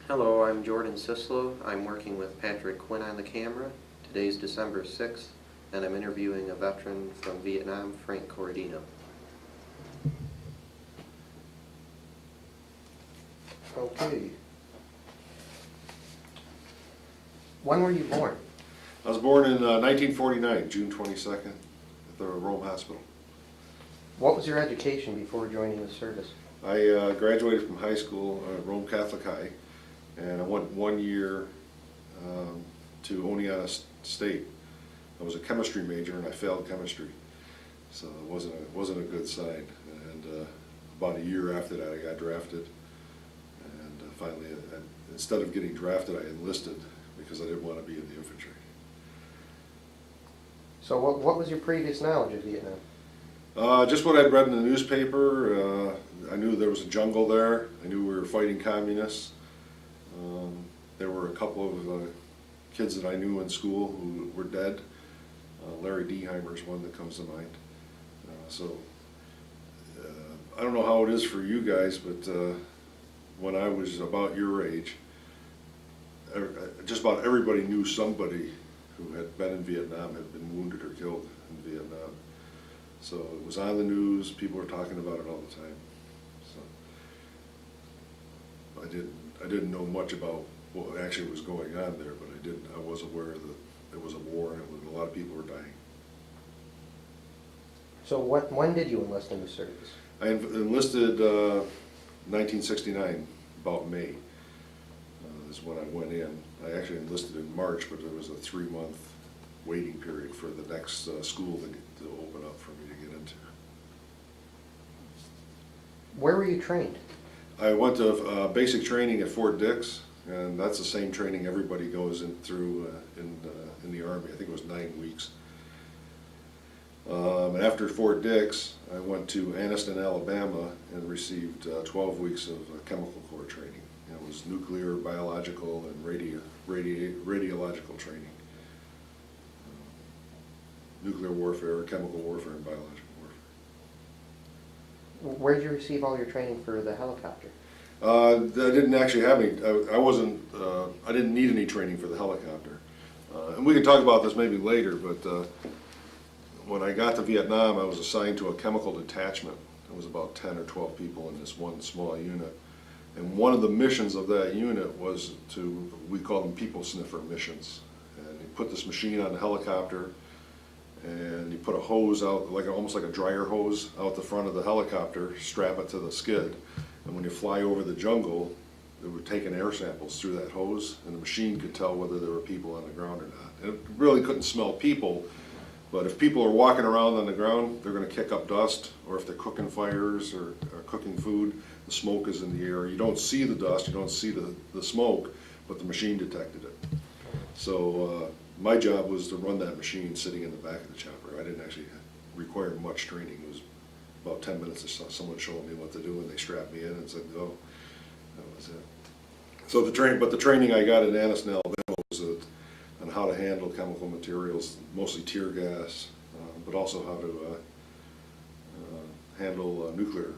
Hello, I'm Jordan Sislo. I'm working with Patrick Quinn on the camera. Today's December 6th, and I'm interviewing a veteran from Vietnam, Frank Corradino. Okay. When were you born? I was born in 1949, June 22nd, at the Rome Hospital. What was your education before joining the service? I graduated from high school at Rome Catholic High, and I went 1 year to Oneonta State. I was a chemistry major, and I failed chemistry, so it wasn't a good sign. And about a year after that, I got drafted, and finally, instead of getting drafted, I enlisted because I didn't want to be in the infantry. So what was your previous knowledge of Vietnam? Just what I'd read in the newspaper. I knew there was a jungle there. I knew we were fighting communists. There were a couple of kids that I knew in school who were dead. Larry Deheimer is one that comes to mind. I don't know how it is for you guys, but when I was about your age, just about everybody knew somebody who had been in Vietnam, had been wounded or killed in Vietnam. So it was on the news, people were talking about it all the time. So I didn't know much about what actually was going on there, but I was aware that there was a war and a lot of people were dying. So when did you enlist in the service? I enlisted 1969, about May. Is when I went in. I actually enlisted in March, but there was a 3-month waiting period for the next school to open up for me to get into. Where were you trained? I went to basic training at Fort Dix, and that's the same training everybody goes through in the Army. I think it was 9 weeks. And after Fort Dix, I went to Anniston, Alabama, and received 12 weeks of chemical corps training. It was nuclear, biological, and radiological training. Nuclear warfare, chemical warfare, and biological warfare. Where did you receive all your training for the helicopter? I didn't actually have any. I didn't need any training for the helicopter. And we can talk about this maybe later, but when I got to Vietnam, I was assigned to a chemical detachment. There was about 10 or 12 people in this one small unit. And one of the missions of that unit was we call them people sniffer missions. And you put this machine on the helicopter, and you put a hose out, almost like a dryer hose, out the front of the helicopter, strap it to the skid. And when you fly over the jungle, they were taking air samples through that hose, and the machine could tell whether there were people on the ground or not. And it really couldn't smell people, but if people are walking around on the ground, they're going to kick up dust, or if they're cooking fires or cooking food, the smoke is in the air. You don't see the dust, you don't see the smoke, but the machine detected it. So my job was to run that machine sitting in the back of the chopper. I didn't actually require much training. It was about 10 minutes of someone showing me what to do, and they strapped me in and said, go. That was it. So the training I got in Anniston, Alabama was on how to handle chemical materials, mostly tear gas, but also how to handle nuclear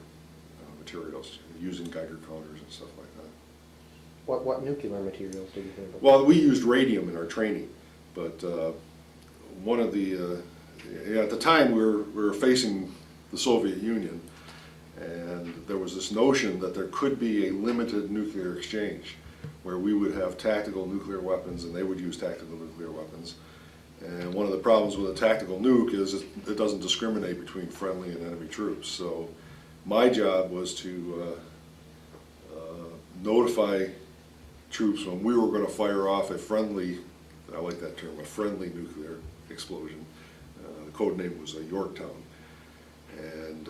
materials using Geiger counters and stuff like that. What nuclear materials did you handle? Well, we used radium in our training, but one of the at the time we were facing the Soviet Union, and there was this notion that there could be a limited nuclear exchange, where we would have tactical nuclear weapons and they would use tactical nuclear weapons. And one of the problems with a tactical nuke is it doesn't discriminate between friendly and enemy troops. So my job was to notify troops when we were going to fire off a friendly, I like that term, a friendly nuclear explosion. The code name was Yorktown. And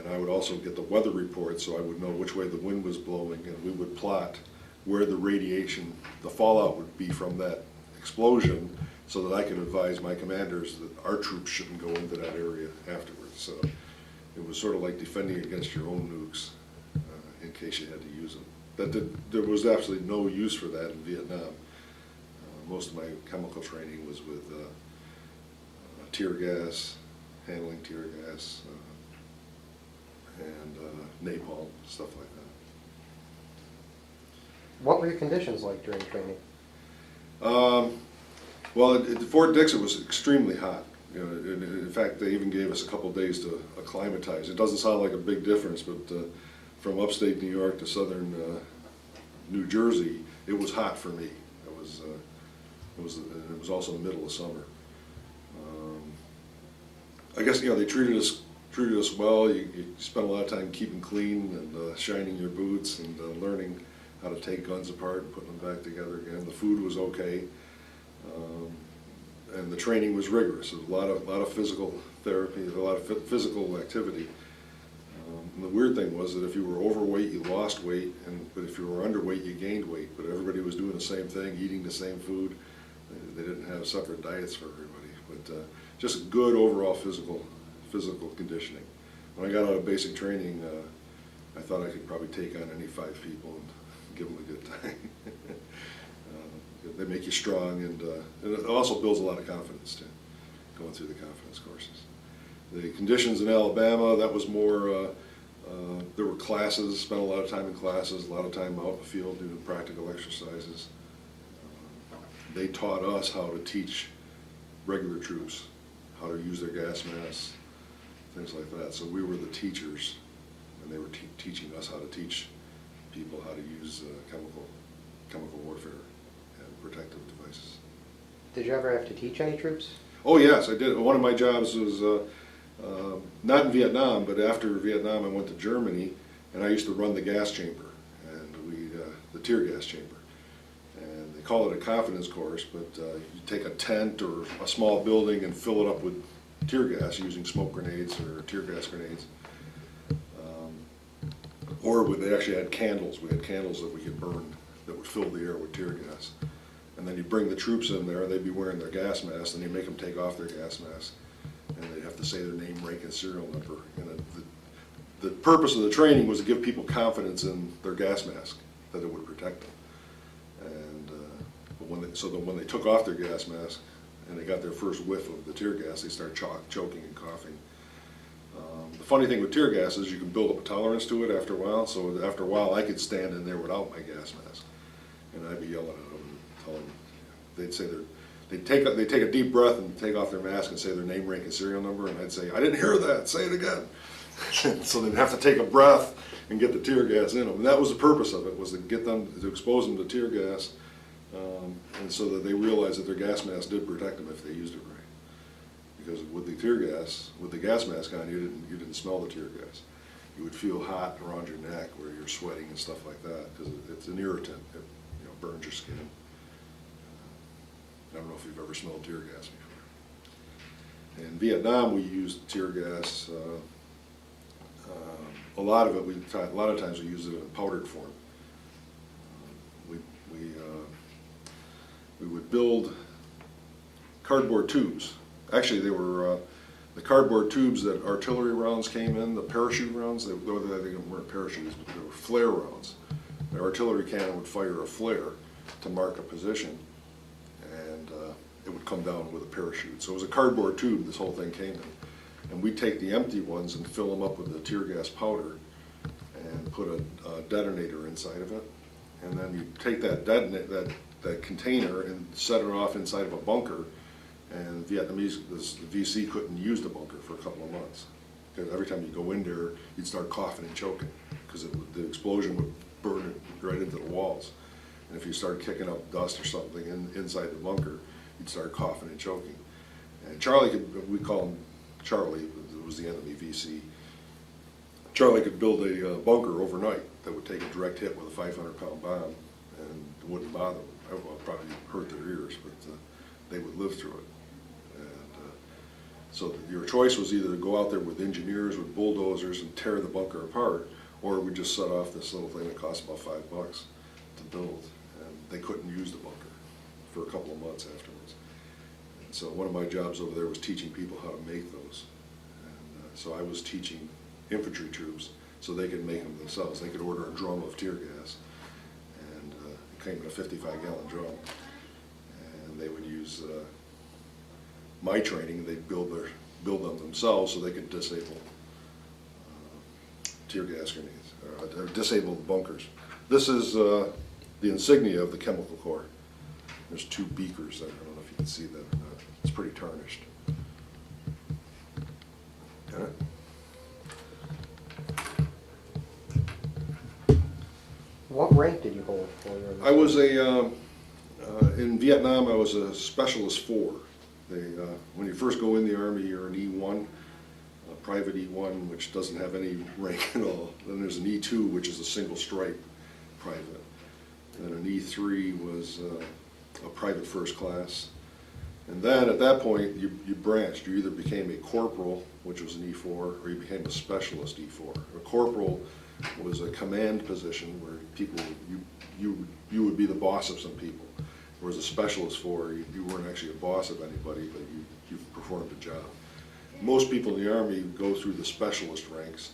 I would also get the weather report so I would know which way the wind was blowing, and we would plot where the radiation, the fallout would be from that explosion, so that I could advise my commanders that our troops shouldn't go into that area afterwards. So it was sort of like defending against your own nukes in case you had to use them. There was absolutely no use for that in Vietnam. Most of my chemical training was with tear gas, handling tear gas, and napalm, stuff like What were your conditions like during training? Well, at Fort Dix, it was extremely hot. You know, in fact, they even gave us a couple days to acclimatize. It doesn't sound like a big difference, but from upstate New York to southern New Jersey, it was hot for me. It was also the middle of summer. I guess, you know, they treated us well. You spent a lot of time keeping clean and shining your boots and learning how to take guns apart and putting them back together again. The food was okay. And the training was rigorous. There was a lot of physical therapy, a lot of physical activity. And the weird thing was that if you were overweight, you lost weight, but if you were underweight, you gained weight. But everybody was doing the same thing, eating the same food. They didn't have separate diets for everybody. But just good overall physical conditioning. When I got out of basic training, I thought I could probably take on any 5 people and give them a good time. They make you strong, and it also builds a lot of confidence too, going through the confidence courses. The conditions in Alabama, that was more, there were classes, spent a lot of time in classes, a lot of time out in the field doing practical exercises. They taught us how to teach regular troops, how to use their gas masks, things like that. So we were the teachers, and they were teaching us how to teach people how to use chemical warfare and protective devices. Did you ever have to teach any troops? Oh yes, I did. One of my jobs was not in Vietnam, but after Vietnam I went to Germany, and I used to run the gas chamber, and the tear gas chamber. And they call it a confidence course, but you take a tent or a small building and fill it up with tear gas using smoke grenades or tear gas grenades. They actually had candles. We had candles that we could burn that would fill the air with tear gas. And then you bring the troops in there, and they'd be wearing their gas masks, and you make them take off their gas masks. And they'd have to say their name, rank, and serial number. And the purpose of the training was to give people confidence in their gas mask, that it would protect them. And so that when they took off their gas mask and they got their first whiff of the tear gas, they start choking and coughing. The funny thing with tear gas is you can build up a tolerance to it after a while. So after a while, I could stand in there without my gas mask, and I'd be yelling at them and tell them. They'd say they'd take a deep breath and take off their mask and say their name, rank, and serial number, and I'd say, "I didn't hear that. Say it again." So they'd have to take a breath and get the tear gas in them, and that was the purpose of it, was to get them to expose them to tear gas, and so that they realized that their gas mask did protect them if they used it right. Because with the tear gas, with the gas mask on, you didn't smell the tear gas. You would feel hot around your neck where you're sweating and stuff like that, because it's an irritant. It burns your skin. I don't know if you've ever smelled tear gas before. In Vietnam, we used tear gas. A lot of times we used it in powdered form. We would build cardboard tubes. Actually, they were the cardboard tubes that artillery rounds came in, the parachute rounds. They weren't parachutes, but they were flare rounds. The artillery cannon would fire a flare to mark a position, and it would come down with a parachute. So it was a cardboard tube this whole thing came in. And we'd take the empty ones and fill them up with the tear gas powder and put a detonator inside of it. And then you take that container and set it off inside of a bunker. And the VC couldn't use the bunker for a couple of months, because every time you go in there, you'd start coughing and choking, because the explosion would burn it right into the walls. And if you started kicking up dust or something inside the bunker, you'd start coughing and choking. And Charlie we call him Charlie, it was the enemy VC. Charlie could build a bunker overnight that would take a direct hit with a 500-pound bomb, and it wouldn't bother them. It would probably hurt their ears, but they would live through it. So your choice was either to go out there with engineers, with bulldozers, and tear the bunker apart, or we just set off this little thing that cost about $5 to build, and they couldn't use the bunker for a couple of months afterwards. And so one of my jobs over there was teaching people how to make those. And so I was teaching infantry troops so they could make them themselves. They could order a drum of tear gas, and it came in a 55-gallon drum, and they would use my training. They'd build them themselves so they could disable tear gas grenades, or disable the bunkers. This is the insignia of the Chemical Corps. There's two beakers there. I don't know if you can see that or not. It's pretty tarnished. Got it? What rank did you hold while you were in the I was in Vietnam, I was a Specialist 4. When you first go in the Army, you're an E1, a private E1, which doesn't have any rank at all. Then there's an E2, which is a single stripe private. And an E3 was a private first class. And then at that point, you branched. You either became a corporal, which was an E4, or you became a specialist E4. A corporal was a command position where people, you would be the boss of some people. Whereas a specialist 4, you weren't actually a boss of anybody, but you performed a job. Most people in the Army go through the specialist ranks.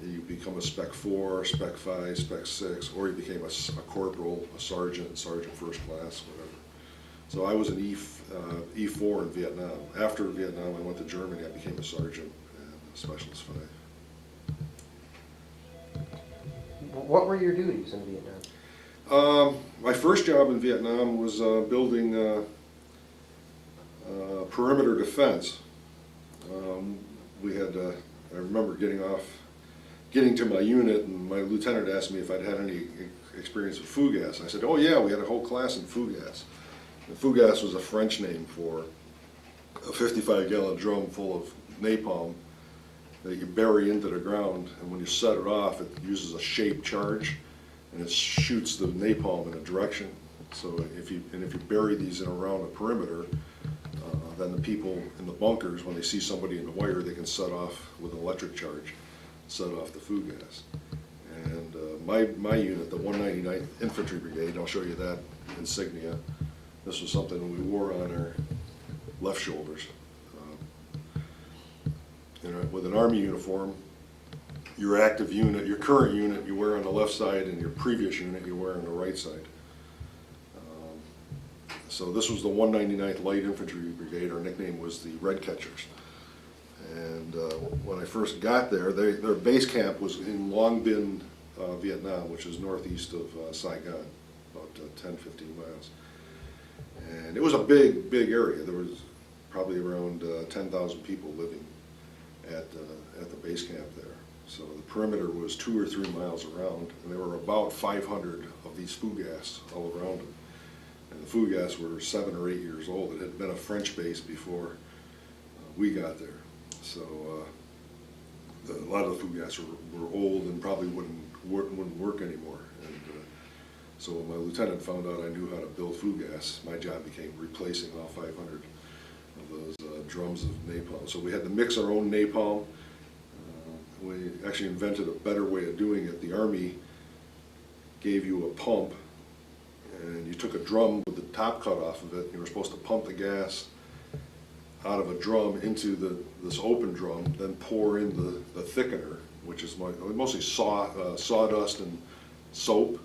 You become a Spec 4, Spec 5, Spec 6, or you became a corporal, a sergeant, sergeant first class, whatever. So I was an E4 in Vietnam. After Vietnam, I went to Germany. I became a sergeant and a Specialist 5. What were your duties in Vietnam? My first job in Vietnam was building perimeter defense. We had, I remember getting to my unit, and my lieutenant asked me if I'd had any experience with fougas. I said, oh yeah, we had a whole class in fougas. And fougas was a French name for a 55-gallon drum full of napalm that you bury into the ground, and when you set it off, it uses a shaped charge, and it shoots the napalm in a direction. So if you bury these in around a perimeter, then the people in the bunkers, when they see somebody in the wire, they can set off with an electric charge, set off the fougas. And my unit, the 199th Infantry Brigade, I'll show you that insignia. This was something we wore on our left shoulders. With an Army uniform, your active unit, your current unit, you wear on the left side, and your previous unit you wear on the right side. So this was the 199th Light Infantry Brigade. Our nickname was the Red Catchers. And when I first got there, their base camp was in Long Binh, Vietnam, which is northeast of Saigon, about 10, 15 miles. And it was a big, big area. There was probably around 10,000 people living at the base camp there. So the perimeter was 2 or 3 miles around, and there were about 500 of these fougas all around them. And the fougas were 7 or 8 years old. It had been a French base before we got there. So a lot of the fougas were old and probably wouldn't work anymore. And so when my lieutenant found out I knew how to build fougas, my job became replacing all 500 of those drums of napalm. So we had to mix our own napalm. We actually invented a better way of doing it. The Army gave you a pump, and you took a drum with the top cut off of it. You were supposed to pump the gas out of a drum into this open drum, then pour in the thickener, which is mostly sawdust and soap.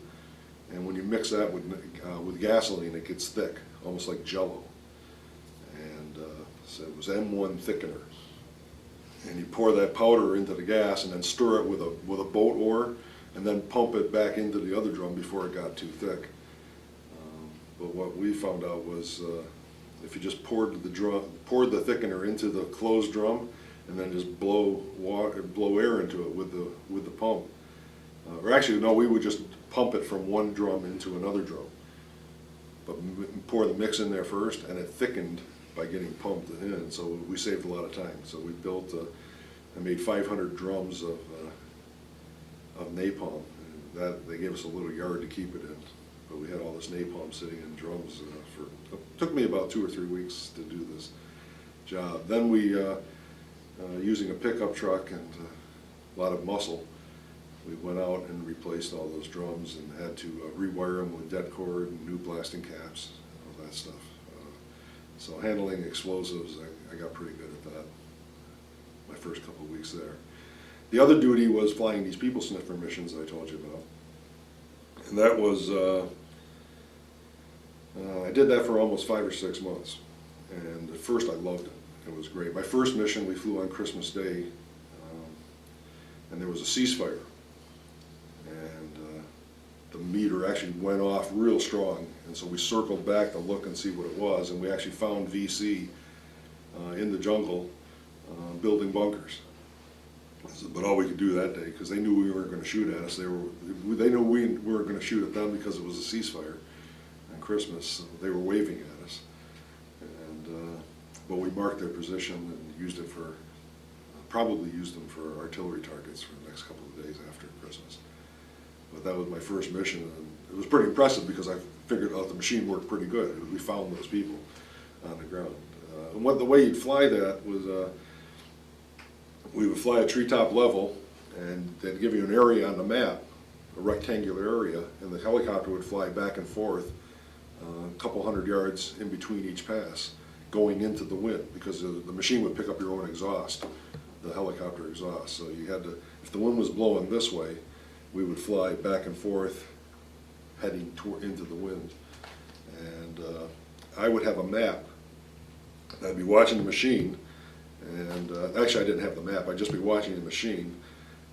And when you mix that with gasoline, it gets thick, almost like Jell-O. And so it was M1 thickener. And you pour that powder into the gas and then stir it with a boat oar, and then pump it back into the other drum before it got too thick. But what we found out was if you just poured the thickener into the closed drum and then just blow air into it with the pump, or actually no, we would just pump it from one drum into another drum, but pour the mix in there first, and it thickened by getting pumped in, so we saved a lot of time. So we built, I made 500 drums of napalm. And that they gave us a little yard to keep it in, but we had all this napalm sitting in drums it took me about 2 or 3 weeks to do this job. Then we, using a pickup truck and a lot of muscle, we went out and replaced all those drums and had to rewire them with det cord and new blasting caps, all that stuff. So handling explosives, I got pretty good at that my first couple of weeks there. The other duty was flying these people sniffer missions that I told you about. And that was, I did that for almost 5 or 6 months. And at first I loved it. It was great. My first mission, we flew on Christmas Day, and there was a ceasefire. And the meter meter actually went off real strong, and so we circled back to look and see what it was, and we actually found VC in the jungle building bunkers. But all we could do that day, because they knew we weren't going to shoot at us, they knew we weren't going to shoot at them because it was a ceasefire on Christmas, so they were waving at us. And but we marked their position and used it for, probably used them for artillery targets for the next couple of days after Christmas. But that was my first mission, and it was pretty impressive because I figured out the machine worked pretty good. We found those people on the ground. And the way you'd fly that was, we would fly at treetop level, and they'd give you an area on the map, a rectangular area, and the helicopter would fly back and forth a couple hundred yards in between each pass, going into the wind, because the machine would pick up your own exhaust, the helicopter exhaust. So you had to, if the wind was blowing this way, we would fly back and forth, heading into the wind. And I would have a map. I'd be watching the machine, and actually I didn't have the map, I'd just be watching the machine,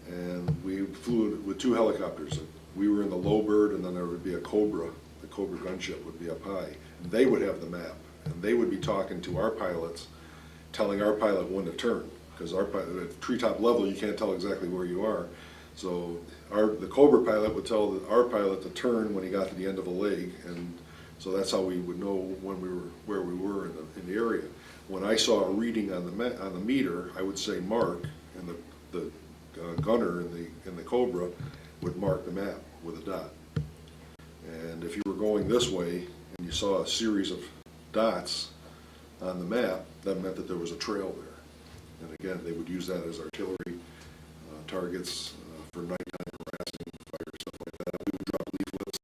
and we flew with two helicopters. We were in the low bird, and then there would be a Cobra. The Cobra gunship would be up high. And they would have the map, and they would be talking to our pilots, telling our pilot when to turn, because at treetop level you can't tell exactly where you are. So the Cobra pilot would tell our pilot to turn when he got to the end of a leg, and so that's how we would know when we were where we were in the area. When I saw a reading on the meter, I would say mark, and the gunner in the Cobra would mark the map with a dot. And if you were going this way and you saw a series of dots on the map, that meant that there was a trail there. And again, they would use that as artillery targets for nighttime harassing, fire, stuff like that. We would drop leaflets.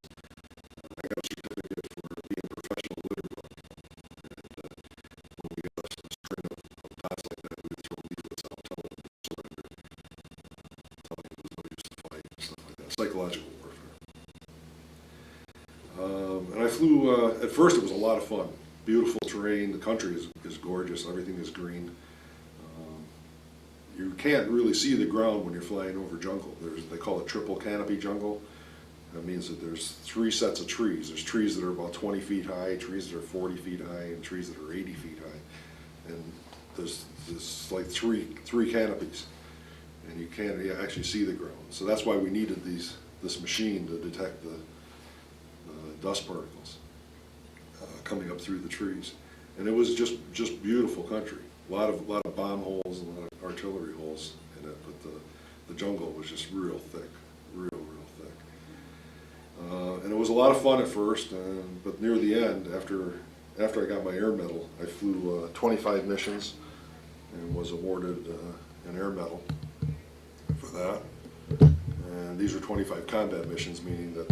I got a certificate for being a professional litter book. And when we got a string of dots like that, we would throw leaflets out, telling them to surrender, telling them there's no use to fight, and stuff like that. Psychological warfare. And I flew, at first it was a lot of fun. Beautiful terrain, the country is gorgeous, everything is green. You can't really see the ground when you're flying over jungle. They call it triple canopy jungle. That means that there's three sets of trees. There's trees that are about 20 feet high, trees that are 40 feet high, and trees that are 80 feet high. And there's like three canopies, and you can't actually see the ground. So that's why we needed this machine to detect the dust particles coming up through the trees. And it was just beautiful country. A lot of bomb holes and a lot of artillery holes in it, but the jungle was just real thick, real thick. And it was a lot of fun at first, but near the end, after I got my air medal, I flew 25 missions and was awarded an air medal for that. And these were 25 combat missions, meaning that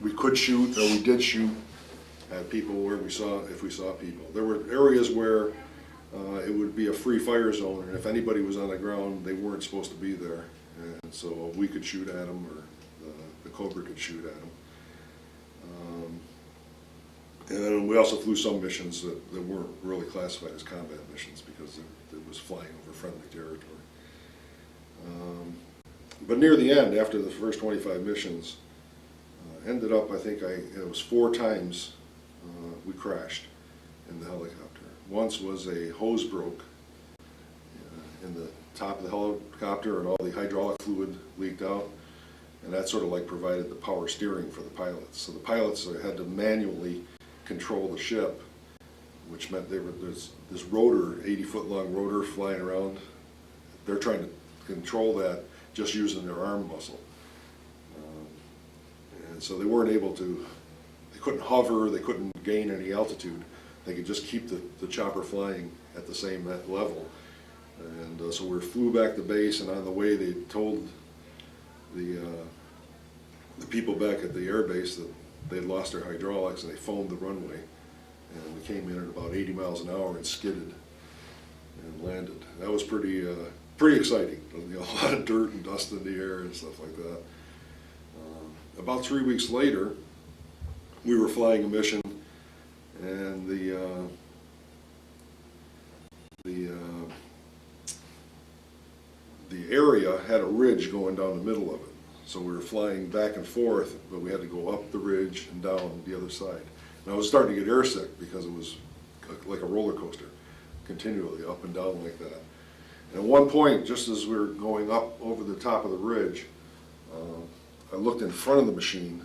we could shoot, or we did shoot at people where if we saw people. There were areas where it would be a free fire zone, and if anybody was on the ground, they weren't supposed to be there. And so we could shoot at them, or the Cobra could shoot at them. And then we also flew some missions that weren't really classified as combat missions because it was flying over friendly territory. But near the end, after the first 25 missions, ended up, I think it was 4 times we crashed in the helicopter. Once was a hose broke in the top of the helicopter, and all the hydraulic fluid leaked out, and that sort of like provided the power steering for the pilots. So the pilots had to manually control the ship, which meant there's this rotor, 80-foot long rotor flying around. They're trying to control that just using their arm muscle. And so they weren't able to, they couldn't hover, they couldn't gain any altitude. They could just keep the chopper flying at the same level. And so we flew back to base, and on the way they told the people back at the air base that they'd lost their hydraulics, and they foamed the runway. And we came in at about 80 miles an hour and skidded and landed. That was pretty exciting. You know, a lot of dirt and dust in the air and stuff like that. About 3 weeks later, we were flying a mission, and the area had a ridge going down the middle of it. So we were flying back and forth, but we had to go up the ridge and down the other side. And I was starting to get airsick because it was like a roller coaster, continually up and down like that. And at one point, just as we were going up over the top of the ridge, I looked in front of the machine,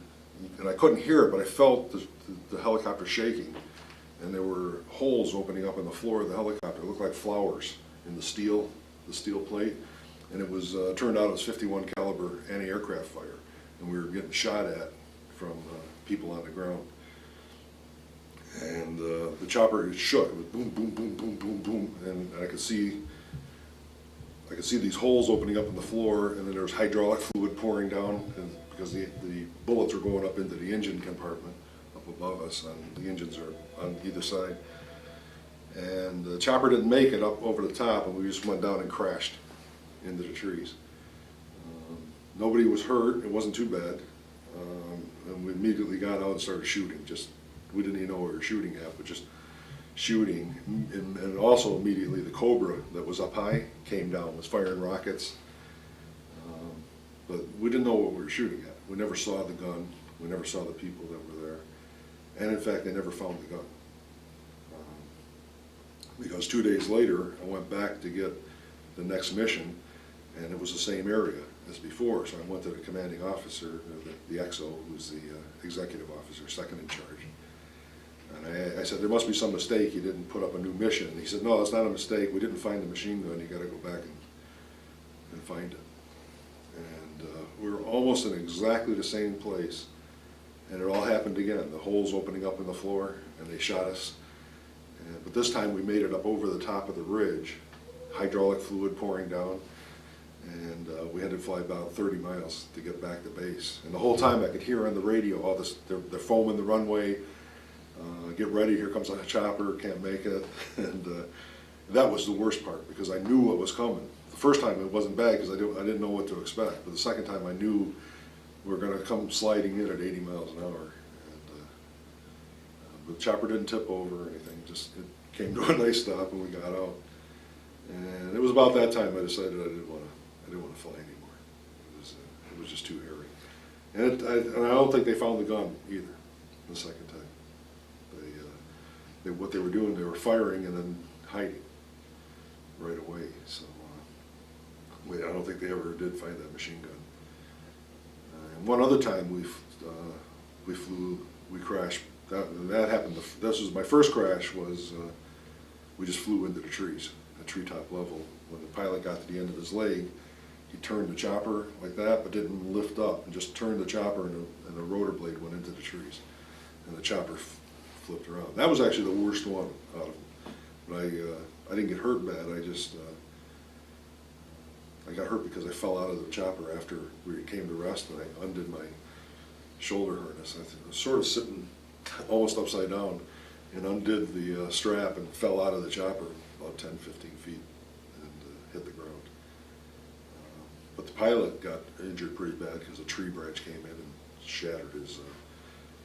and I couldn't hear it, but I felt the helicopter shaking. And there were holes opening up in the floor of the helicopter. It looked like flowers in the steel plate. And it was, turned out it was 51 caliber anti-aircraft fire. And we were getting shot at from people on the ground. And the chopper shook. It was boom, boom, boom, boom, boom, boom. And I could see these holes opening up in the floor, and then there was hydraulic fluid pouring down, and because the bullets were going up into the engine compartment up above us, and the engines are on either side. And the chopper didn't make it up over the top, and we just went down and crashed into the trees. Nobody was hurt. It wasn't too bad. And we immediately got out and started shooting. We didn't even know what we were shooting at, but just shooting. And also immediately the Cobra that was up high came down, was firing rockets. But we didn't know what we were shooting at. We never saw the gun. We never saw the people that were there. And in fact, they never found the gun. Because 2 days later, I went back to get the next mission, and it was the same area as before. So I went to the commanding officer, the XO, who's the executive officer, second in charge. And I said, there must be some mistake. You didn't put up a new mission. And he said, no, it's not a mistake. We didn't find the machine gun. You got to go back and find it. And we were almost in exactly the same place. And it all happened again. The holes opening up in the floor, and they shot us. But this time we made it up over the top of the ridge, hydraulic fluid pouring down, and we had to fly about 30 miles to get back to base. And the whole time I could hear on the radio, all this, they're foaming the runway, get ready, here comes a chopper, can't make it. And that was the worst part, because I knew what was coming. The first time it wasn't bad because I didn't know what to expect, but the second time I knew we were going to come sliding in at 80 miles an hour. The chopper didn't tip over or anything, just it came to a nice stop and we got out. And it was about that time I decided I didn't want to fly anymore. It was just too hairy. And I don't think they found the gun either the second time. What they were doing, they were firing and then hiding right away. So I don't think they ever did find that machine gun. And one other time we crashed. That happened. This was my first crash. We just flew into the trees at treetop level. When the pilot got to the end of his leg, he turned the chopper like that, but didn't lift up, and just turned the chopper, and the rotor blade went into the trees, and the chopper flipped around. That was actually the worst one out of them. But I didn't get hurt bad. I got hurt because I fell out of the chopper after we came to rest, and I undid my shoulder harness. I was sort of sitting almost upside down and undid the strap and fell out of the chopper about 10, 15 feet and hit the ground. But the pilot got injured pretty bad because a tree branch came in and shattered his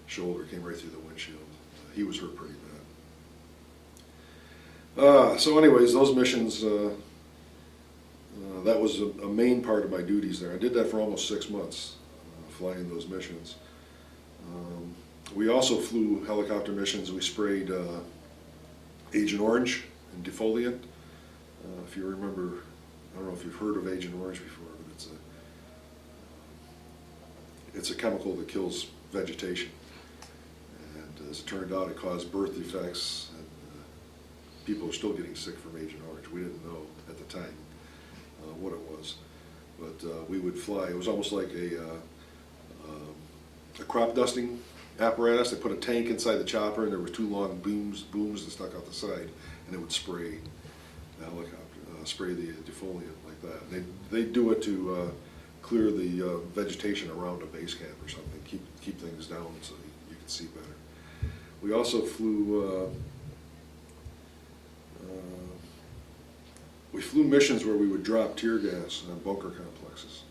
shoulder, came right through the windshield. He was hurt pretty bad. So anyways, those missions, that was a main part of my duties there. I did that for almost 6 months, flying those missions. We also flew helicopter missions. We sprayed Agent Orange and defoliant. If you remember, I don't know if you've heard of Agent Orange before, but it's a chemical that kills vegetation. And as it turned out, it caused birth defects, and people are still getting sick from Agent Orange. We didn't know at the time what it was, but we would fly. It was almost like a crop dusting apparatus. They put a tank inside the chopper, and there were 2 long booms that stuck out the side, and it would spray the helicopter, spray the defoliant like that. And they do it to clear the vegetation around a base camp or something, keep things down so you can see better. We also flew missions where we would drop tear gas on bunker complexes.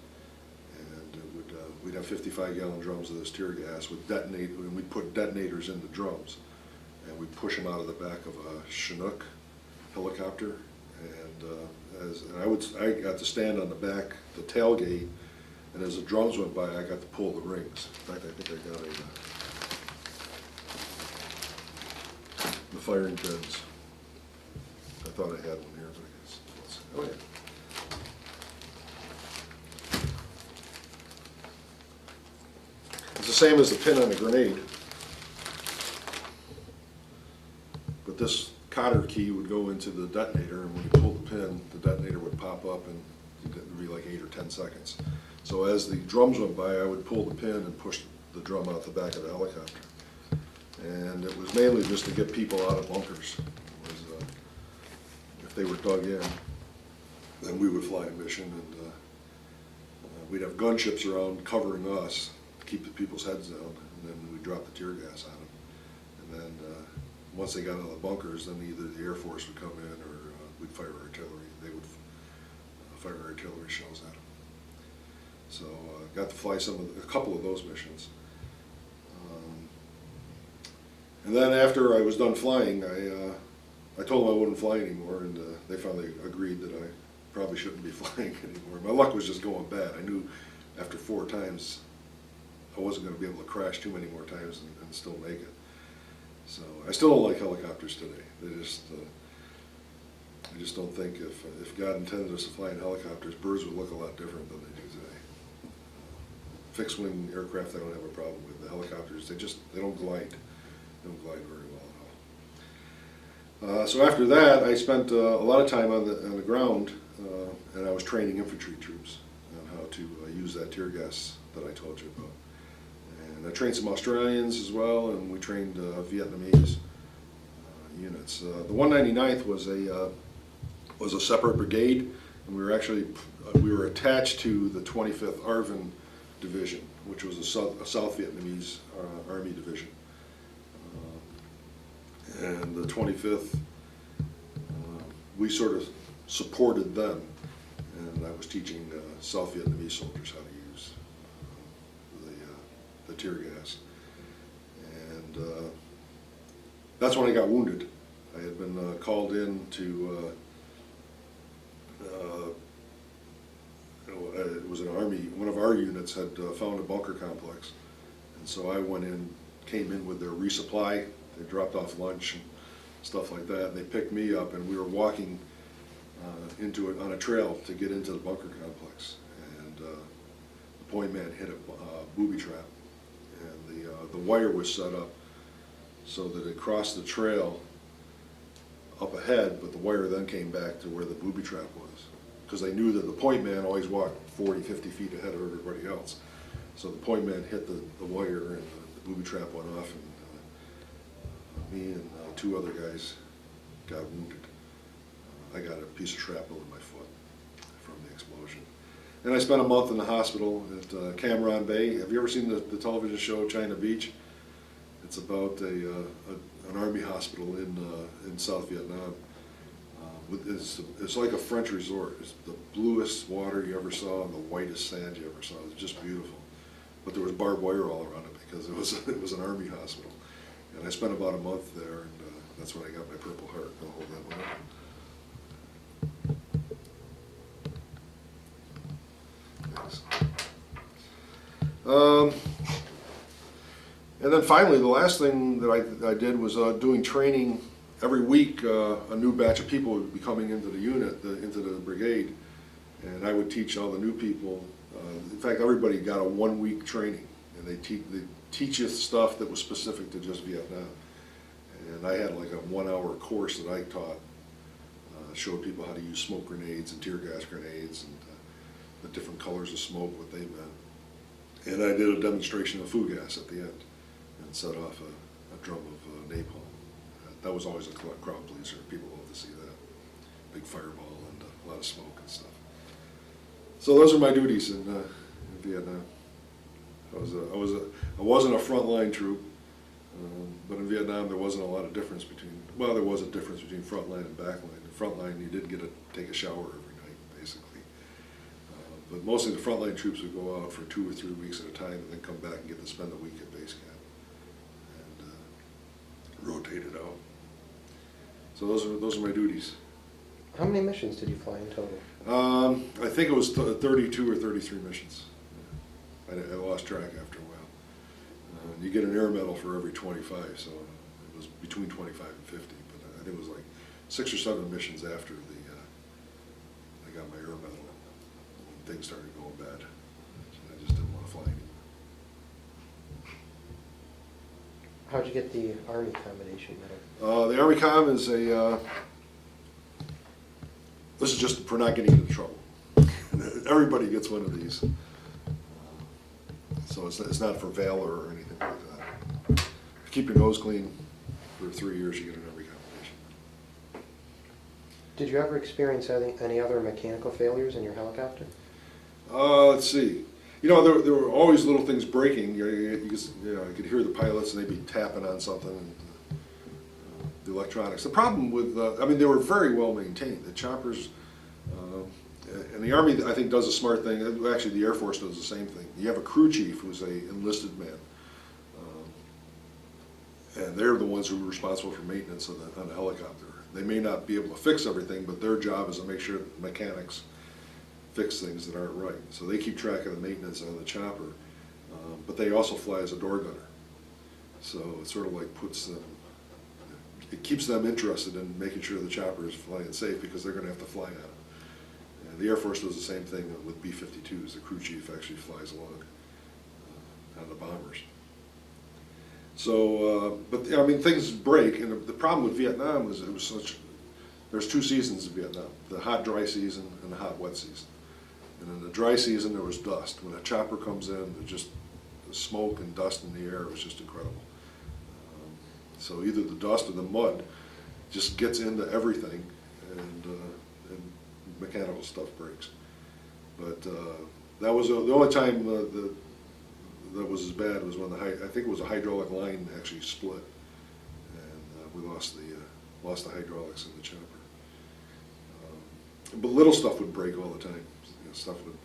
We'd have 55-gallon drums of this tear gas with detonate, and we'd put detonators in the drums, and we'd push them out of the back of a Chinook helicopter, And I got to stand on the back, the tailgate, and as the drums went by, I got to pull the rings. In fact, I think I got the firing pins. I thought I had one here, but I guess, let's see. Oh, yeah. It's the same as the pin on a grenade. But this cotter key would go into the detonator, and when you pulled the pin, the detonator would pop up, and it would be like 8 or 10 seconds. So as the drums went by, I would pull the pin and push the drum out the back of the helicopter. And it was mainly just to get people out of bunkers. If they were dug in, then we would fly a mission, and we'd have gunships around covering us to keep the people's heads down, and then we'd drop the tear gas on them. And then once they got out of the bunkers, then either the Air Force would come in or we'd fire artillery. They would fire artillery shells at them. So got to fly a couple of those missions. And then after I was done flying, I told them I wouldn't fly anymore, and they finally agreed that I probably shouldn't be flying anymore. My luck was just going bad. I knew after 4 times I wasn't going to be able to crash too many more times and still make it. So I still don't like helicopters today. They just, I just don't think if God intended us to fly in helicopters, birds would look a lot different than they do today. Fixed wing aircraft I don't have a problem with. The helicopters, they don't glide. They don't glide very well at all. So after that, I spent a lot of time on the ground, and I was training infantry troops on how to use that tear gas that I told you about. And I trained some Australians as well, and we trained Vietnamese units. The 199th was a separate brigade, and we were attached to the 25th ARVN Division, which was a South Vietnamese Army division. And the 25th, we sort of supported them, and I was teaching South Vietnamese soldiers how to use the tear gas. And that's when I got wounded. I had been called in to, it was an Army, one of our units had found a bunker complex, and so I came in with their resupply. They dropped off lunch and stuff like that, and they picked me up, and we were walking into it on a trail to get into the bunker complex, and the point man hit a booby trap, and the wire was set up so that it crossed the trail up ahead, but the wire then came back to where the booby trap was, because they knew that the point man always walked 40, 50 feet ahead of everybody else. So the point man hit the wire, and the booby trap went off, and me and 2 other guys got wounded. I got a piece of shrapnel in my foot from the explosion. And I spent a month in the hospital at Cam Bay. Have you ever seen the television show China Beach? It's about an army hospital in South Vietnam. It's like a French resort. It's the bluest water you ever saw and the whitest sand you ever saw. It's just beautiful. But there was barbed wire all around it because it was an army hospital. And I spent about a month there, and that's when I got my Purple Heart. I'll hold that one up. Thanks. And then finally, the last thing that I did was doing training. Every week, a new batch of people would be coming into the unit, into the brigade, and I would teach all the new people. In fact, everybody got a 1-week training, and they teach you stuff that was specific to just Vietnam. And I had like a 1-hour course that I taught, showed people how to use smoke grenades and tear gas grenades, and the different colors of smoke, what they meant. And I did a demonstration of food gas at the end, and set off a drum of napalm. That was always a crowd pleaser. People love to see that. Big fireball and a lot of smoke and stuff. So those are my duties in Vietnam. I wasn't a frontline troop, but in Vietnam there wasn't a lot of difference between, well, there was a difference between frontline and backline. In frontline you did get to take a shower every night, basically. But mostly the frontline troops would go out for 2 or 3 weeks at a time and then come back and get to spend a week at base camp and rotate it out. So those are my duties. How many missions did you fly in total? I think it was 32 or 33 missions. I lost track after a while. You get an air medal for every 25, so it was between 25 and 50. But I think it was like 6 or 7 missions after I got my air medal when things started going bad. I just didn't want to fly anymore. How'd you get the Army Combination Medal? The Army Com is this is just for not getting into trouble. Everybody gets one of these. So it's not for valor or anything like that. If you keep your nose clean for 3 years, you get an Army Combination. Did you ever experience any other mechanical failures in your helicopter? Let's see. You know, there were always little things breaking. You could hear the pilots and they'd be tapping on something. And, the electronics. The problem with, I mean, they were very well maintained. The choppers, and the Army, I think, does a smart thing. Actually, the Air Force does the same thing. You have a crew chief who's a enlisted man, and they're the ones who are responsible for maintenance on the helicopter. They may not be able to fix everything, but their job is to make sure that the mechanics fix things that aren't right. So they keep track of the maintenance on the chopper, but they also fly as a door gunner. So it sort of like puts them, it keeps them interested in making sure the chopper is flying safe because they're going to have to fly on it. And the Air Force does the same thing with B-52s. The crew chief actually flies along on the bombers. So, but I mean, things break, and the problem with Vietnam was it was such. There's 2 seasons in Vietnam: the hot dry season and the hot wet season. And in the dry season, there was dust. When a chopper comes in, there's just the smoke and dust in the air. It was just incredible. So either the dust or the mud just gets into everything, and mechanical stuff breaks. But that was the only time that was as bad was when I think it was a hydraulic line actually split, and we lost the hydraulics in the chopper. But little stuff would break all the time. You know, stuff would,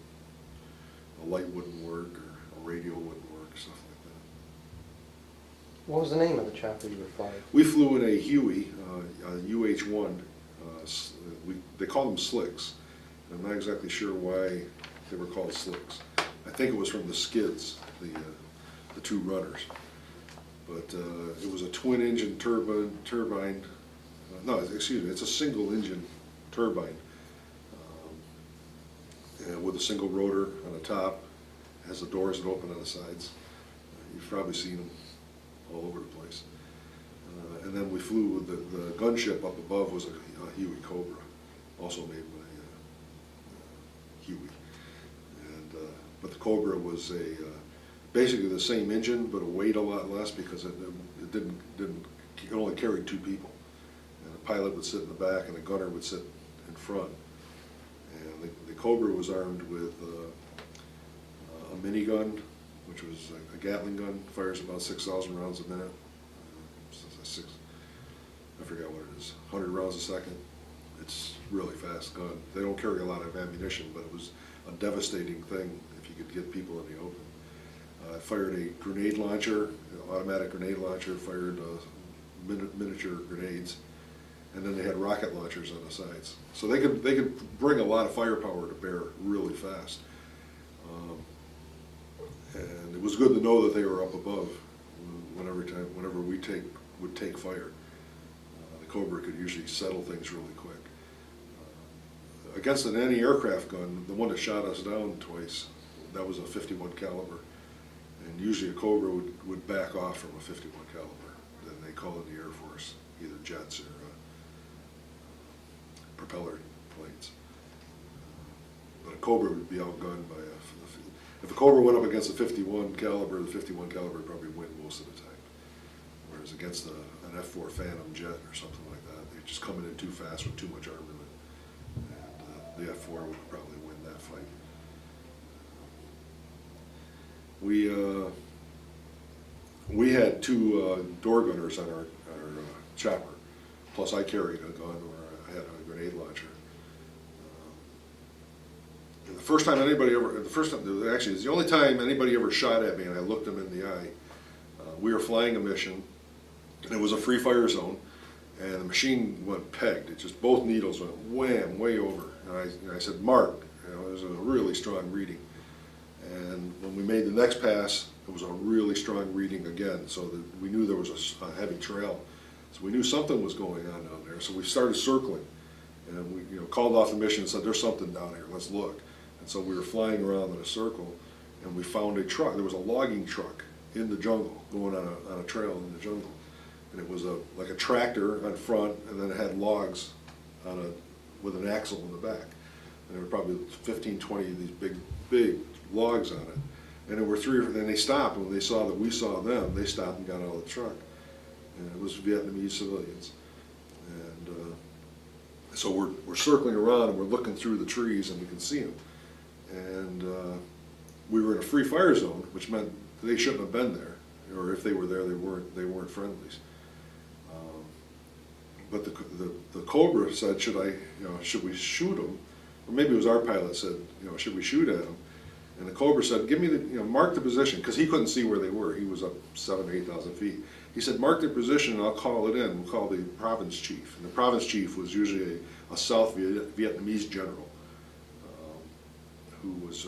a light wouldn't work, or a radio wouldn't work, stuff like that. What was the name of the chopper you were flying? We flew in a Huey, UH-1. They call them slicks. I'm not exactly sure why they were called slicks. I think it was from the skids, the 2 runners. But it was a twin-engine turbine. No, excuse me, it's a single-engine turbine with a single rotor on the top. It has the doors that open on the sides. You've probably seen them all over the place. And then we flew with the gunship up above was a Huey Cobra, also made by Huey. And but the Cobra was basically the same engine, but it weighed a lot less because it only carried 2 people. And a pilot would sit in the back, and a gunner would sit in front. And the Cobra was armed with a minigun, which was a Gatling gun, fires about 6,000 rounds a minute. I forgot what it is, 100 rounds a second. It's really fast gun. They don't carry a lot of ammunition, but it was a devastating thing if you could get people in the open. It fired a grenade launcher, an automatic grenade launcher, fired miniature grenades, and then they had rocket launchers on the sides. So they could bring a lot of firepower to bear really fast. And it was good to know that they were up above whenever we would take fire. The Cobra could usually settle things really quick. Against an anti-aircraft gun, the one that shot us down twice, that was a 51 caliber. And usually a Cobra would back off from a 51 caliber. Then they call in the Air Force, either jets or propeller planes. But a Cobra would be outgunned by if a Cobra went up against a 51 caliber, the 51 caliber would probably win most of the time. Whereas against an F-4 Phantom jet or something like that, they're just coming in too fast with too much armament. And the F-4 would probably win that fight. We had 2 door gunners on our chopper, plus I carried a gun or I had a grenade launcher. And the first time anybody ever, actually it's the only time anybody ever shot at me and I looked them in the eye. We were flying a mission, and it was a free fire zone, and the machine went pegged. It just, both needles went wham, way over. And I said, "Mark," it was a really strong reading. And when we made the next pass, it was a really strong reading again, so that we knew there was a heavy trail. So we knew something was going on down there, so we started circling. And we called off the mission and said, "There's something down here, let's look." And so we were flying around in a circle, and we found a truck. There was a logging truck in the jungle, going on a trail in the jungle. And it was like a tractor on front, and then it had logs with an axle in the back. And there were probably 15, 20 of these big logs on it. And there were three, and they stopped, and when they saw that we saw them, they stopped and got out of the truck. And it was Vietnamese civilians. And so we're circling around, and we're looking through the trees, and we can see them. And we were in a free fire zone, which meant they shouldn't have been there, or if they were there, they weren't friendlies. But the Cobra said, should we shoot them? Or maybe it was our pilot said, should we shoot at them? And the Cobra said, give me mark the position, because he couldn't see where they were. He was up 7,000 or 8,000 feet. He said, mark their position and I'll call it in. We'll call the province chief. And the province chief was usually a South Vietnamese general, who was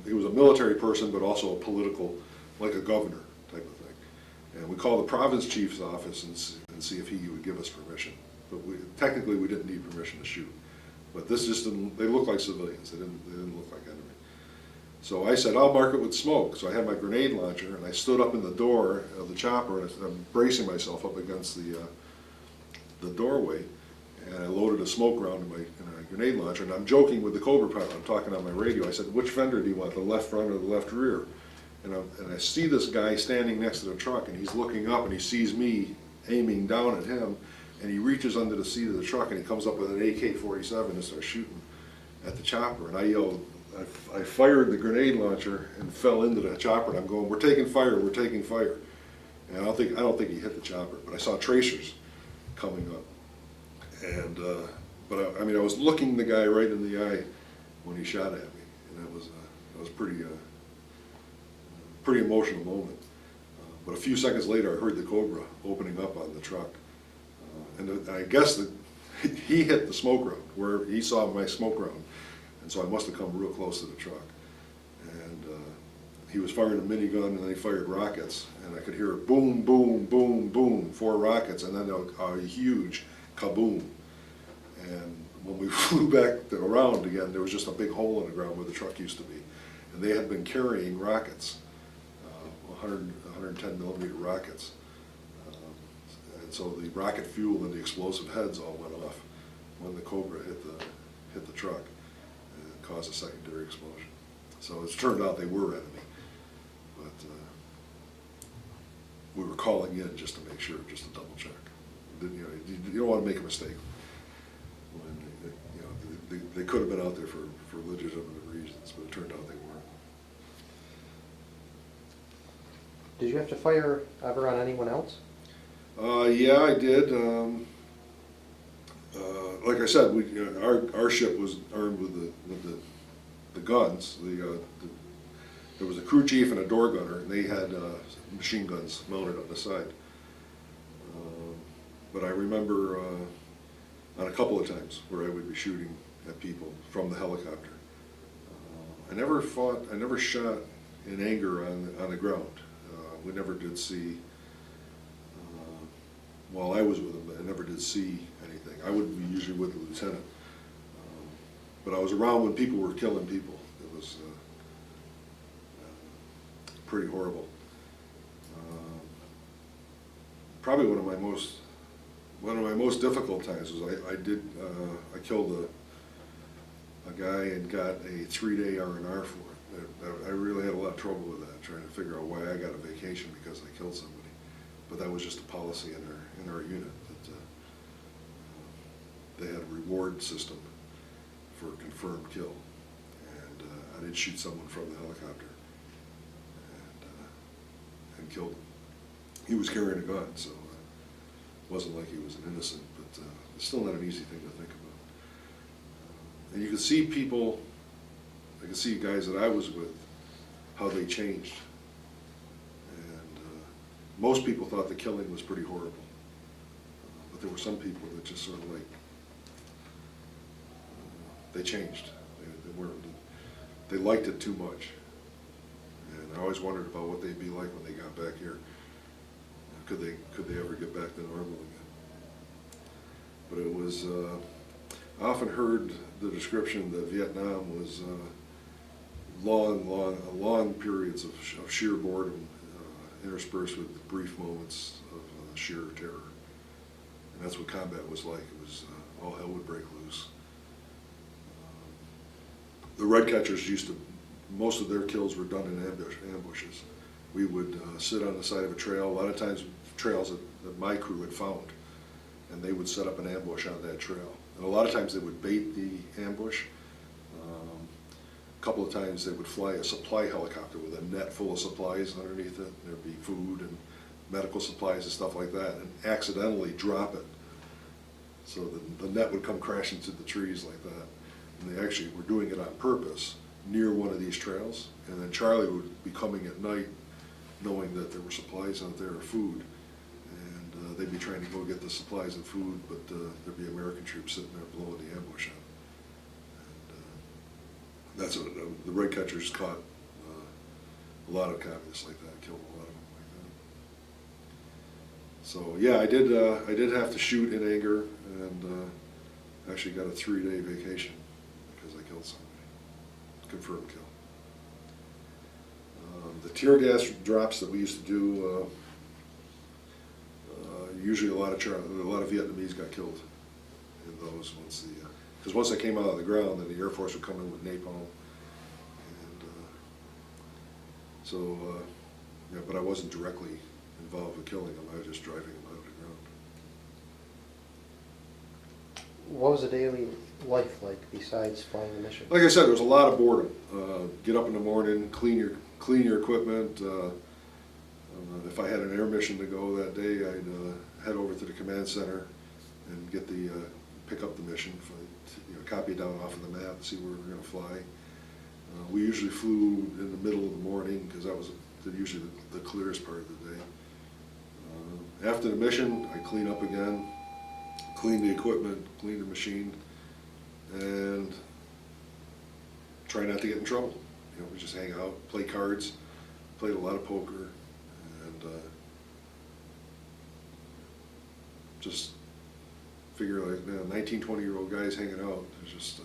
he was a military person, but also a political, like a governor type of thing. And we called the province chief's office and see if he would give us permission. But technically we didn't need permission to shoot. But this just didn't, they looked like civilians. They didn't look like enemy. So I said, I'll mark it with smoke. So I had my grenade launcher, and I stood up in the door of the chopper, and I'm bracing myself up against the doorway, and I loaded a smoke round in my grenade launcher, and I'm joking with the Cobra pilot. I'm talking on my radio. I said, which fender do you want, the left front or the left rear? And I see this guy standing next to the truck, and he's looking up, and he sees me aiming down at him, and he reaches under the seat of the truck, and he comes up with an AK-47 and starts shooting at the chopper. And I yelled, I fired the grenade launcher and fell into the chopper, and I'm going, we're taking fire, we're taking fire. And I don't think he hit the chopper, but I saw tracers coming up. And but I was looking the guy right in the eye when he shot at me, and that was pretty emotional moment. But a few seconds later, I heard the Cobra opening up on the truck, and I guess that he hit the smoke round where he saw my smoke round. And so I must have come real close to the truck. And he was firing a minigun, and then he fired rockets. And I could hear it boom, boom, boom, boom, 4 rockets, and then a huge kaboom. And when we flew back around again, there was just a big hole in the ground where the truck used to be. And they had been carrying rockets, 110 millimeter rockets. And so the rocket fuel and the explosive heads all went off when the Cobra hit the truck. Caused a secondary explosion. So it's turned out they were enemy, but we were calling in just to make sure, just to double check. You don't want to make a mistake. When they could have been out there for legitimate reasons, but it turned out they weren't. Did you have to fire ever on anyone else? Yeah, I did. Like I said, our ship was armed with the guns. There was a crew chief and a door gunner, and they had machine guns mounted on the side. But I remember on a couple of times where I would be shooting at people from the helicopter. I never shot in anger on the ground. We never did see. While I was with them, I never did see anything. I would be usually with the lieutenant. But I was around when people were killing people. It was pretty horrible. Probably one of my most difficult times was I killed a guy and got a 3-day R&R for it. I really had a lot of trouble with that, trying to figure out why I got a vacation because I killed somebody. But that was just a policy in our unit that they had a reward system for a confirmed kill, and I did shoot someone from the helicopter and killed him. He was carrying a gun, so it wasn't like he was an innocent, but it's still not an easy thing to think about. And you could see people, I could see guys that I was with, how they changed. Most people thought the killing was pretty horrible. But there were some people that just sort of like, they changed. They liked it too much. And I always wondered about what they'd be like when they got back here. Could they ever get back to normal again? But it was, I often heard the description that Vietnam was long periods of sheer boredom, interspersed with brief moments of sheer terror. And that's what combat was like. It was, all hell would break loose. The red catchers used to, most of their kills were done in ambushes. We would sit on the side of a trail, a lot of times trails that my crew had found, and they would set up an ambush on that trail. And a lot of times they would bait the ambush. A couple of times they would fly a supply helicopter with a net full of supplies underneath it. There'd be food and medical supplies and stuff like that, and accidentally drop it. So the net would come crashing through the trees like that. And they actually were doing it on purpose near one of these trails. And then Charlie would be coming at night knowing that there were supplies out there or food. And they'd be trying to go get the supplies and food, but there'd be American troops sitting there blowing the ambush out. And that's what the red catchers caught a lot of communists like that, killed a lot of them like that. So yeah, I did have to shoot in anger, and actually got a 3-day vacation because I killed somebody. Confirmed kill. The tear gas drops that we used to do, usually a lot of Vietnamese got killed in those because once they came out of the ground, then the Air Force would come in with napalm, and yeah. But I wasn't directly involved with killing them. I was just driving them out of the ground. What was the daily life like besides flying the mission? Like I said, there was a lot of boredom. Get up in the morning, clean your equipment. If I had an air mission to go that day, I'd head over to the command center and get pick up the mission, copy it down off of the map, see where we were going to fly. We usually flew in the middle of the morning because that was usually the clearest part of the day. After the mission, I clean up again, clean the equipment, clean the machine, and try not to get in trouble. We just hang out, play cards, played a lot of poker, and just figure like, 19, 20-year-old guys hanging out, just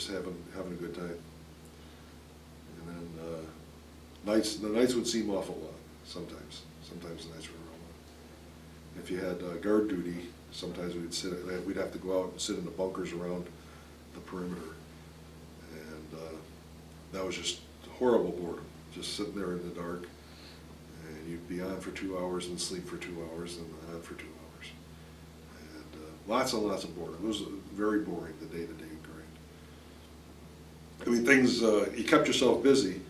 having a good time. And then the nights would seem awful long sometimes. Sometimes the nights were real long. If you had guard duty, sometimes we'd have to go out and sit in the bunkers around the perimeter. And that was just horrible boredom, just sitting there in the dark. And you'd be on for 2 hours and sleep for 2 hours and on for 2 hours. And lots and lots of boredom. It was very boring, the day-to-day grind. I mean, things, you kept yourself busy.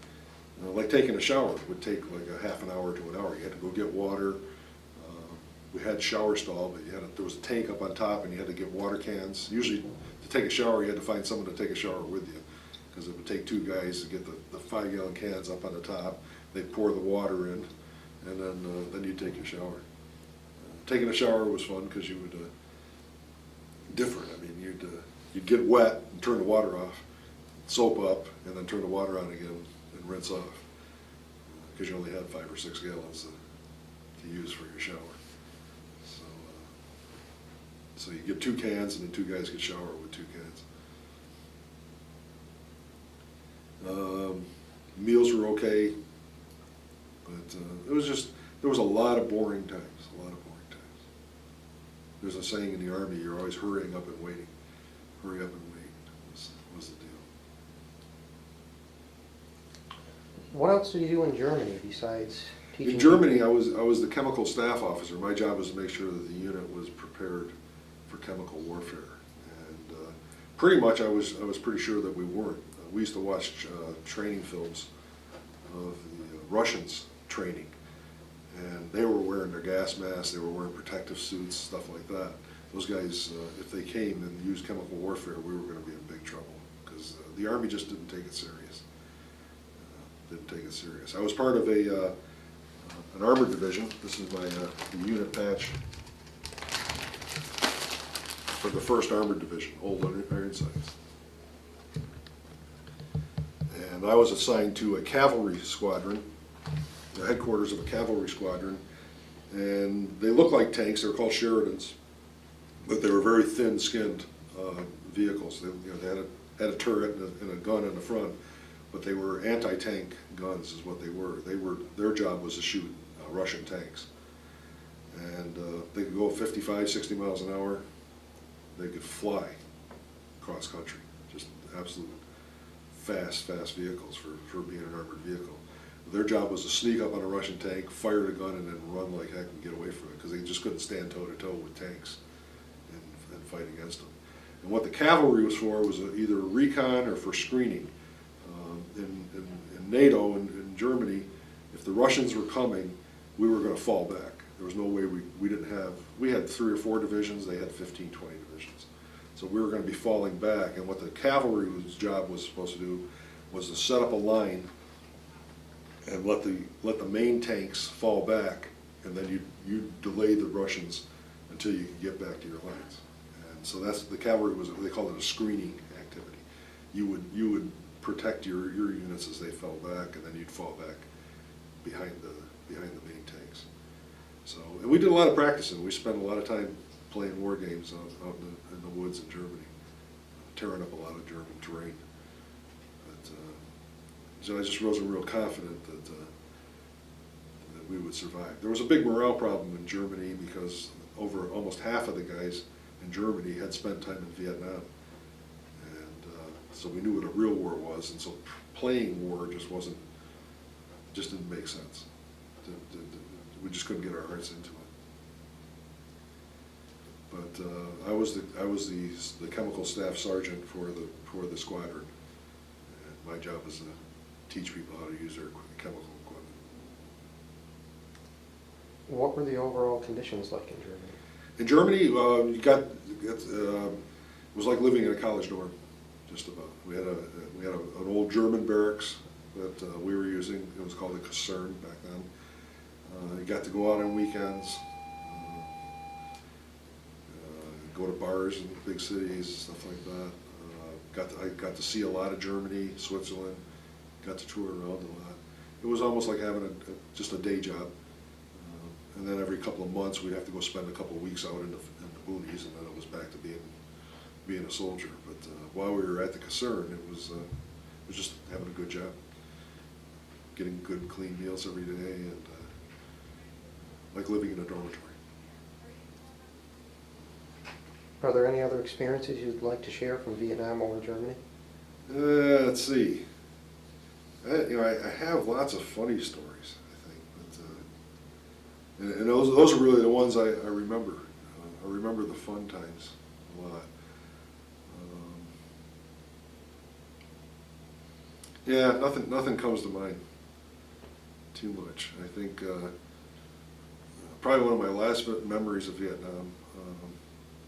Like taking a shower would take like a half an hour to an hour. You had to go get water. We had shower stall, but there was a tank up on top, and you had to get water cans. Usually, to take a shower, you had to find someone to take a shower with you, because it would take 2 guys to get the 5-gallon cans up on the top. They'd pour the water in, and then you'd take your shower. Taking a shower was fun because you would different. I mean, you'd get wet and turn the water off, soap up, and then turn the water on again and rinse off, because you only had 5 or 6 gallons to use for your shower. So you get 2 cans, and then 2 guys could shower with 2 cans. Meals were okay, but there was a lot of boring times, There's a saying in the Army, you're always hurrying up and waiting. Hurry up and wait was the deal. What else did you do in Germany besides teaching? In Germany, I was the chemical staff officer. My job was to make sure that the unit was prepared for chemical warfare, and pretty much I was pretty sure that we weren't. We used to watch training films of the Russians training, and they were wearing their gas masks, they were wearing protective suits, stuff like that. Those guys, if they came and used chemical warfare, we were going to be in big trouble, because the Army just didn't take it serious. I was part of a an armored division. This is my the unit patch for the 1st Armored Division, Old Ironsides. And I was assigned to a cavalry squadron, the headquarters of a cavalry squadron, and they look like tanks. They were called Sheridans, but they were very thin-skinned vehicles. They had a turret and a gun in the front, but they were anti-tank guns is what they were. Their job was to shoot Russian tanks. And they could go 55, 60 miles an hour. They could fly cross country, just absolute fast vehicles for being an armored vehicle. Their job was to sneak up on a Russian tank, fire the gun, and then run like heck and get away from it, because they just couldn't stand toe-to-toe with tanks and fight against them. And what the cavalry was for was either recon or for screening. In NATO and in Germany, if the Russians were coming, we were going to fall back. There was no way we had 3 or 4 divisions, they had 15, 20 divisions. So we were going to be falling back, and what the cavalry's job was supposed to do was to set up a line and let the main tanks fall back, and then you delay the Russians until you could get back to your lines. And so that's the cavalry they called it a screening activity. You would protect your units as they fell back, and then you'd fall back behind the main tanks. So, and we did a lot of practicing. We spent a lot of time playing war games out in the woods in Germany, tearing up a lot of German terrain. But, so I just wasn't real confident that we would survive. There was a big morale problem in Germany because over almost half of the guys in Germany had spent time in Vietnam. And so we knew what a real war was, and so playing war just didn't make sense. We just couldn't get our hearts into it. But I was the chemical staff sergeant for the squadron, and my job was to teach people how to use their chemical equipment. What were the overall conditions like in Germany? In Germany, it was like living in a college dorm, just about. We had an old German barracks that we were using. It was called a Kaserne back then. You got to go out on weekends, go to bars in big cities, stuff like that. I got to see a lot of Germany, Switzerland. Got to tour around a lot. It was almost like having just a day job. And then every couple of months we'd have to go spend a couple of weeks out in the boonies, and then it was back to being a soldier. But while we were at the Kaserne, it was just having a good job, getting good, clean meals every day, and like living in a dormitory. Are there any other experiences you'd like to share from Vietnam or Germany? Let's see. I have lots of funny stories, I think, but and those are really the ones I remember. I remember the fun times a lot. Yeah, nothing comes to mind too much. I think probably one of my last memories of Vietnam.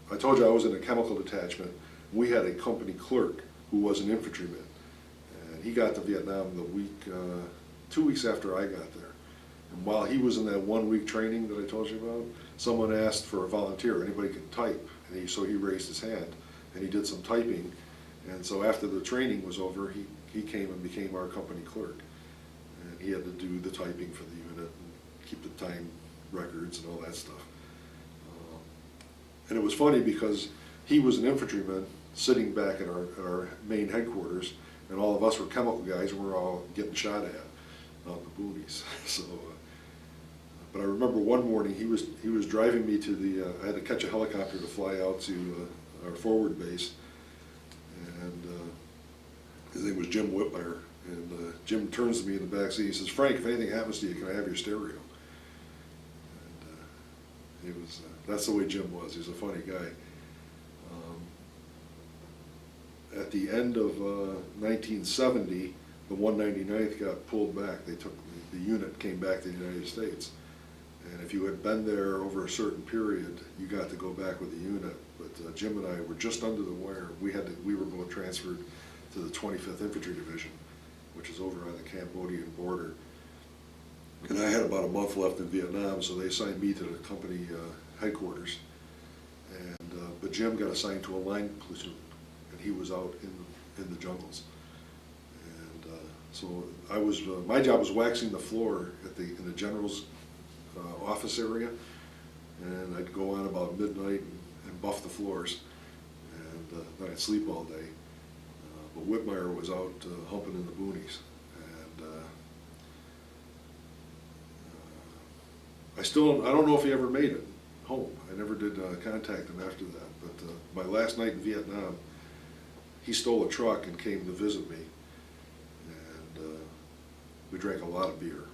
I told you I was in a chemical detachment. We had a company clerk who was an infantryman. He got to Vietnam 2 weeks after I got there. And while he was in that 1 week training that I told you about, someone asked for a volunteer, anybody could type. And so he raised his hand, and he did some typing. And so after the training was over, he came and became our company clerk. And he had to do the typing for the unit and keep the time records and all that stuff. And it was funny because he was an infantryman sitting back at our main headquarters, and all of us were chemical guys, and we were all getting shot at out in the boonies. So, but I remember one morning he was driving me to I had to catch a helicopter to fly out to our forward base, and his name was Jim Whitmeir, and Jim turns to me in the back seat. He says, "Frank, if anything happens to you, can I have your stereo?" And that's the way Jim was. He was a funny guy. At the end of 1970, the 199th got pulled back. The unit came back to the United States. And if you had been there over a certain period, you got to go back with the unit. But Jim and I were just under the wire. We were both transferred to the 25th Infantry Division, which is over on the Cambodian border. And I had about a month left in Vietnam, so they assigned me to the company headquarters. And but Jim got assigned to a line platoon, and he was out in the jungles. And so I was my job was waxing the floor in the general's office area, and I'd go on about midnight and buff the floors, and then I'd sleep all day. But Whitmeir was out humping in the boonies, and I don't know if he ever made it home. I never did contact him after that. But my last night in Vietnam, he stole a truck and came to visit me, and we drank a lot of beer.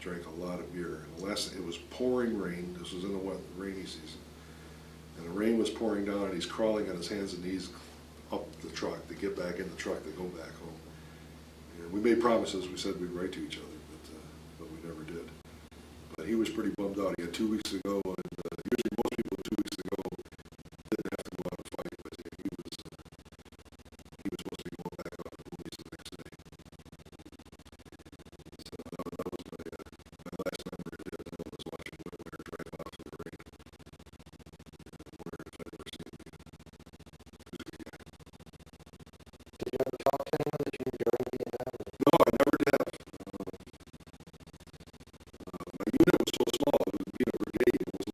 And it was pouring rain. This was in the rainy season, and the rain was pouring down, and he's crawling on his hands and knees up the truck to get back in the truck to go back home. And we made promises. We said we'd write to each other, but we never did. But he was pretty bummed out. He had 2 weeks to go, and usually most people 2 weeks to go didn't have to go out and fight, but he was supposed to be going back out to the movies the next day. So that was my last memory of Vietnam, was watching Whitmeir drive off in the rain. And wondering if I'd ever seen him again. He was a good guy. Did you ever talk to anyone that you knew during Vietnam? No, I never did have. My unit was so small, it was, brigade, it was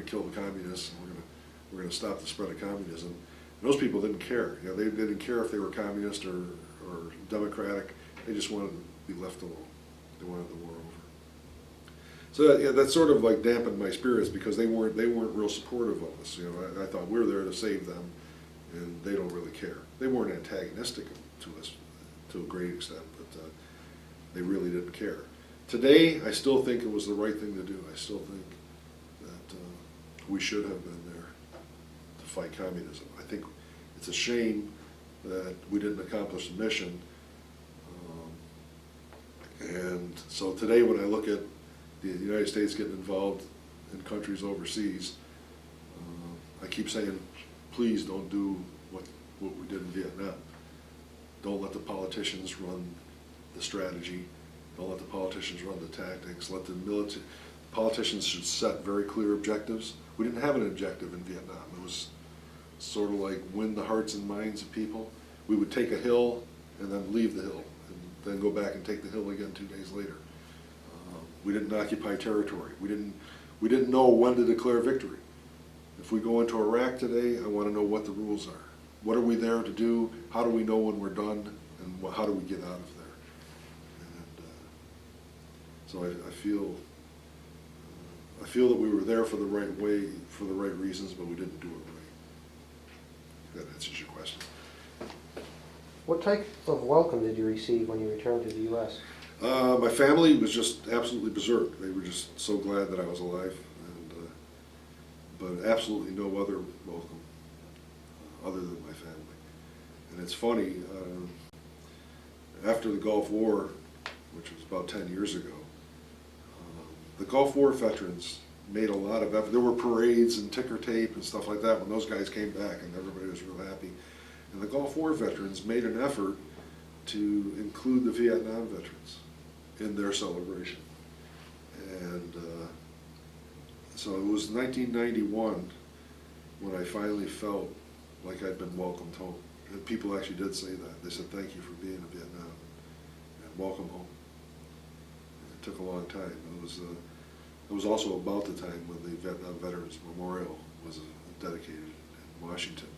kill the communists, and we're gonna stop the spread of communism. And those people didn't care. You know, they didn't care if they were communist or democratic. They just wanted to be left alone. They wanted the war over. So yeah, that sort of like dampened my spirits because they weren't real supportive of us. You know, I thought we're there to save them, and they don't really care. They weren't antagonistic to us to a great extent, but they really didn't care. Today, I still think it was the right thing to do. I still think that we should have been there to fight communism. I think it's a shame that we didn't accomplish the mission. And so today, when I look at the United States getting involved in countries overseas, I keep saying, please don't do what we did in Vietnam. Don't let the politicians run the strategy. Don't let the politicians run the tactics. Let the military, politicians should set very clear objectives. We didn't have an objective in Vietnam. It was sort of like win the hearts and minds of people. We would take a hill and then leave the hill, and then go back and take the hill again 2 days later. We didn't occupy territory. We didn't know when to declare victory. If we go into Iraq today, I want to know what the rules are. What are we there to do? How do we know when we're done? And how do we get out of there? And so I feel that we were there for the right way, for the right reasons, but we didn't do it right. If that answers your question. What type of welcome did you receive when you returned to the U.S.? My family was just absolutely berserk. They were just so glad that I was alive, and but absolutely no other welcome other than my family. And it's funny, after the Gulf War, which was about 10 years ago, the Gulf War veterans made a lot of effort. There were parades and ticker tape and stuff like that when those guys came back, and everybody was real happy. And the Gulf War veterans made an effort to include the Vietnam veterans in their celebration. And so it was 1991 when I finally felt like I'd been welcomed home. And people actually did say that. They said, thank you for being in Vietnam, and welcome home. And it took a long time. It was also about the time when the Vietnam Veterans Memorial was dedicated in Washington.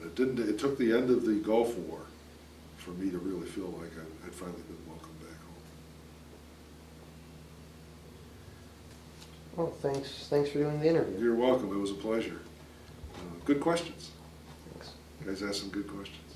But it took the end of the Gulf War for me to really feel like I'd finally been welcomed back home. Well, thanks for doing the interview. You're welcome. It was a pleasure. Good questions. Thanks. You guys asked some good questions.